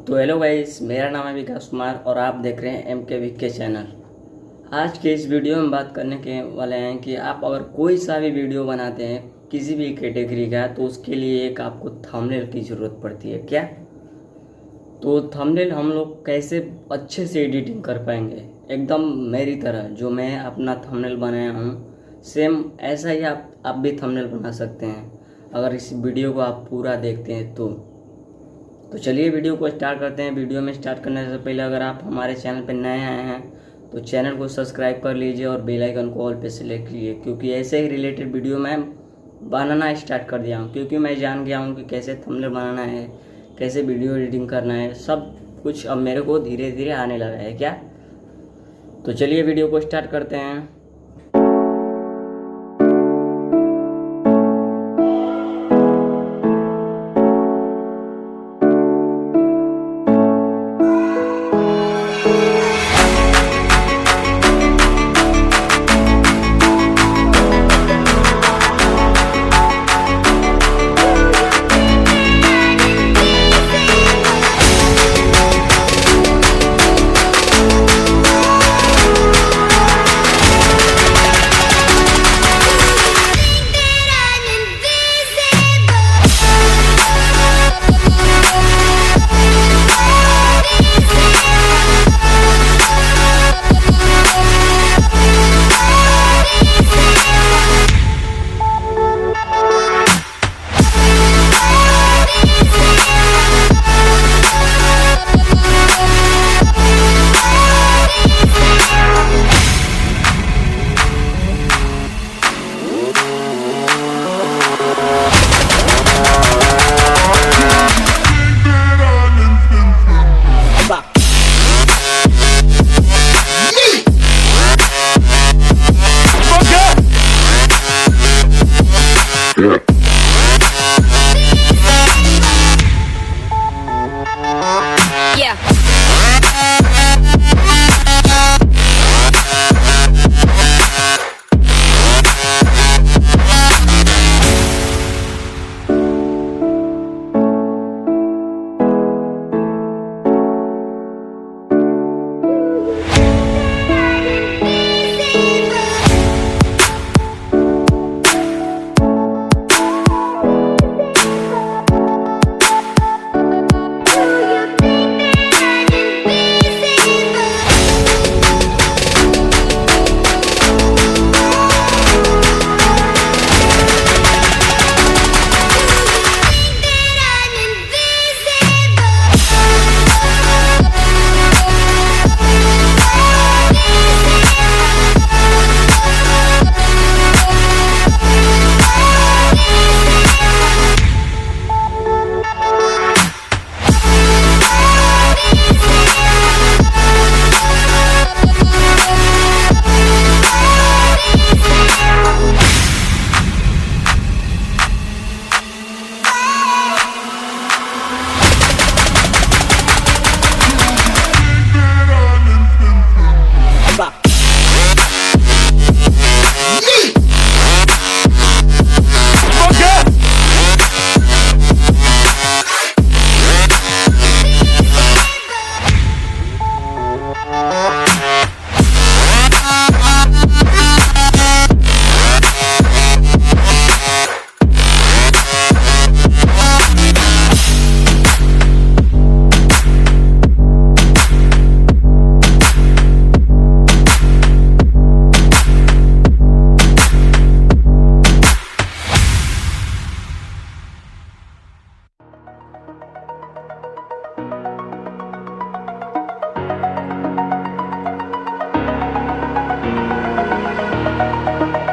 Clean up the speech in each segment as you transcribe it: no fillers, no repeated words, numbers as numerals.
तो hello guys, मेरा नाम है विकास कुमार और आप देख रहे हैं MK चैनल। आज के इस वीडियो में बात करने के वाले हैं कि आप अगर कोई सा भी वीडियो बनाते हैं किसी भी कैटेगरी का, तो उसके लिए एक आपको थंबनेल की ज़रूरत पड़ती है। क्या? तो थंबनेल हम लोग कैसे अच्छे से एडिटिंग कर पाएंगे, एकदम मेरी तरह जो मैं अपना थंबनेल बनाया हूँ सेम ऐसा ही आप भी थंबनेल बना सकते हैं अगर इस वीडियो को आप पूरा देखते हैं तो चलिए वीडियो को स्टार्ट करते हैं। वीडियो में स्टार्ट करने से पहले अगर आप हमारे चैनल पर नए आए हैं तो चैनल को सब्सक्राइब कर लीजिए और बेल आइकन को ऑल पे सेलेक्ट कीजिए, क्योंकि ऐसे ही रिलेटेड वीडियो मैं बनाना स्टार्ट कर दिया हूँ। क्योंकि मैं जान गया हूँ कि कैसे थंबनेल बनाना है, कैसे वीडियो एडिटिंग करना है, सब कुछ अब मेरे को धीरे धीरे आने लगा है। क्या? तो चलिए वीडियो को स्टार्ट करते हैं।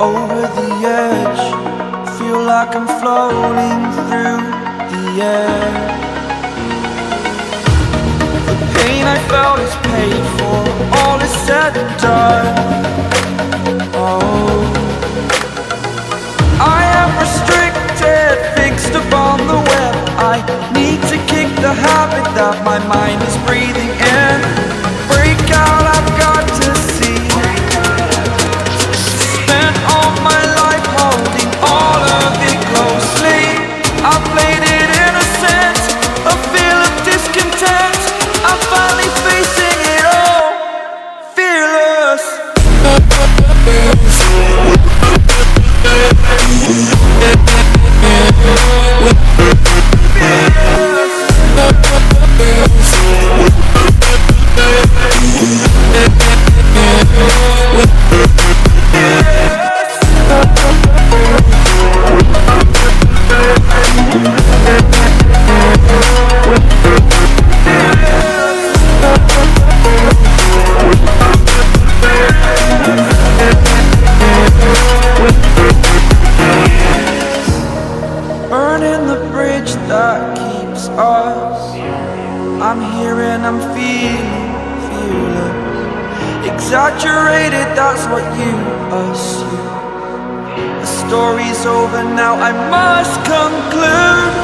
Over the edge, feel like I'm floating through the air. The pain I felt is paid for, all is said and done. Oh, I am restricted, fixed upon the web. I need to kick the habit that my mind is breathing in. Break out, I've got to see. Spent all my life holding all of it closely. I played it innocent, a feel of discontent. I'm here and I'm feeling fearless. Exaggerated, that's what you assume. The story's over now, I must conclude.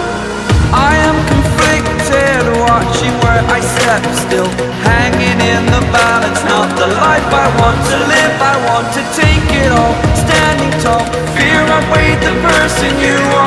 I am conflicted, watching where I step still, hanging in the balance, not the life I want to live. I want to take it all, standing tall, fear I've weighed the person you are.